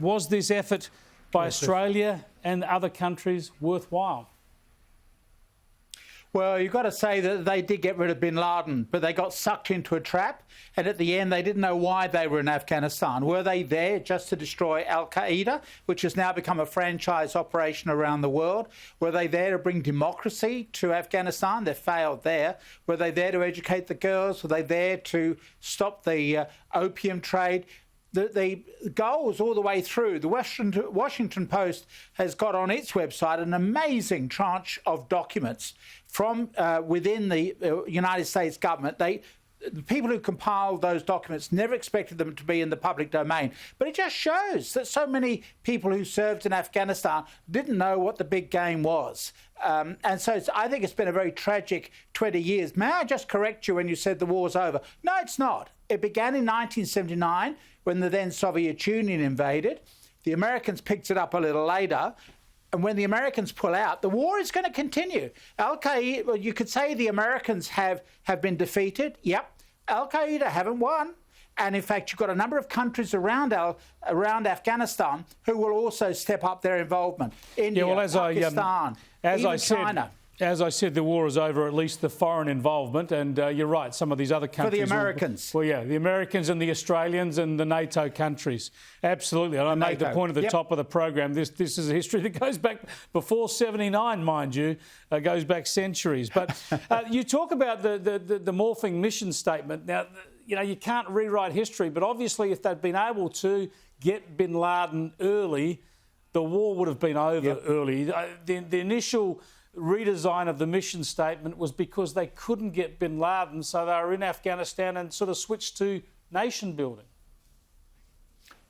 Was this effort by Australia and other countries worthwhile? Well, you've got to say that they did get rid of bin Laden, but they got sucked into a trap. And at the end, they didn't know why they were in Afghanistan. Were they there just to destroy Al-Qaeda, which has now become a franchise operation around the world? Were they there to bring democracy to Afghanistan? They failed there. Were they there to educate the girls? Were they there to stop the opium trade? The goals all the way through. The Washington Post has got on its website an amazing tranche of documents from within the United States government. The people who compiled those documents never expected them to be in the public domain. But it just shows that so many people who served in Afghanistan didn't know what the big game was. And so I think it's been a very tragic 20 years. May I just correct you when you said the war's over? No, it's not. It began in 1979 when the then Soviet Union invaded. The Americans picked it up a little later. And when the Americans pull out, the war is going to continue. Al-Qaeda, well, you could say the Americans have been defeated. Yep. Al-Qaeda haven't won. And in fact, you've got a number of countries around Afghanistan who will also step up their involvement. India, Pakistan, even China. As I said, the war is over, at least the foreign involvement, and you're right, some of these other countries... For the Americans. Well, yeah, the Americans and the Australians and the NATO countries. Absolutely. And I made the point at the top of the program, this is a history that goes back before 79, mind you, goes back centuries. But you talk about the morphing mission statement. Now, you know, you can't rewrite history, but obviously if they'd been able to get bin Laden early, the war would have been over early. The initial redesign of the mission statement was because they couldn't get bin Laden, so they were in Afghanistan and sort of switched to nation building.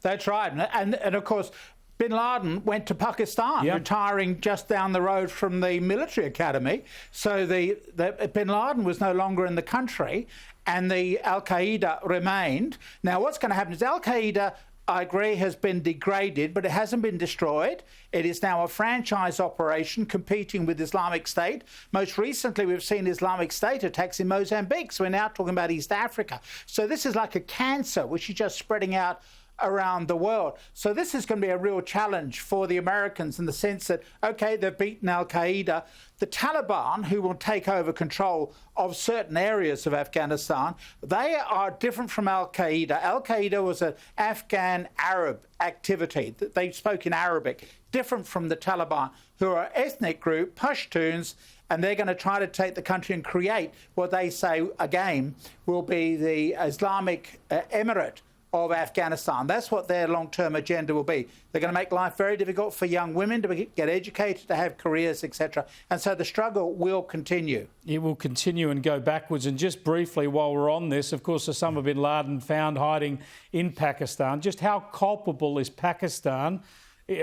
That's right. And of course, bin Laden went to Pakistan, retiring just down the road from the military academy. So bin Laden was no longer in the country and the Al-Qaeda remained. Now, what's going to happen is Al-Qaeda, I agree, has been degraded, but it hasn't been destroyed. It is now a franchise operation competing with Islamic State. Most recently, we've seen Islamic State attacks in Mozambique, so we're now talking about East Africa. So this is like a cancer, which is just spreading out around the world. So this is going to be a real challenge for the Americans in the sense that, OK, they've beaten Al-Qaeda. The Taliban, who will take over control of certain areas of Afghanistan, they are different from Al-Qaeda. Al-Qaeda was an Afghan Arab activity. They spoke in Arabic, different from the Taliban, who are an ethnic group, Pashtuns, and they're going to try to take the country and create what they say, again, will be the Islamic Emirate of Afghanistan. That's what their long-term agenda will be. They're going to make life very difficult for young women to get educated, to have careers, etc. And so the struggle will continue. It will continue and go backwards. And just briefly, while we're on this, of course, Osama bin Laden found hiding in Pakistan. Just how culpable is Pakistan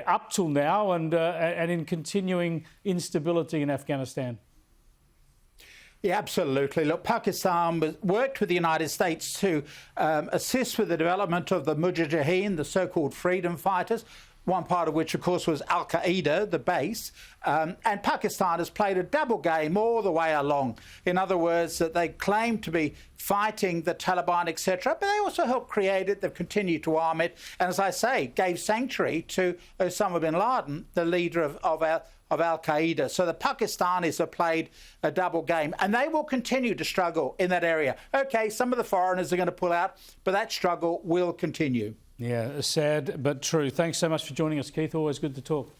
up till now and in continuing instability in Afghanistan? Yeah, absolutely. Look, Pakistan worked with the United States to assist with the development of the Mujahideen, the so-called freedom fighters, one part of which, of course, was Al-Qaeda, the base. And Pakistan has played a double game all the way along. In other words, that they claim to be fighting the Taliban, etc., but they also helped create it. They've continued to arm it. And as I say, gave sanctuary to Osama bin Laden, the leader of Al-Qaeda. So the Pakistanis have played a double game, and they will continue to struggle in that area. OK, some of the foreigners are going to pull out, but that struggle will continue. Yeah, sad but true. Thanks so much for joining us, Keith. Always good to talk.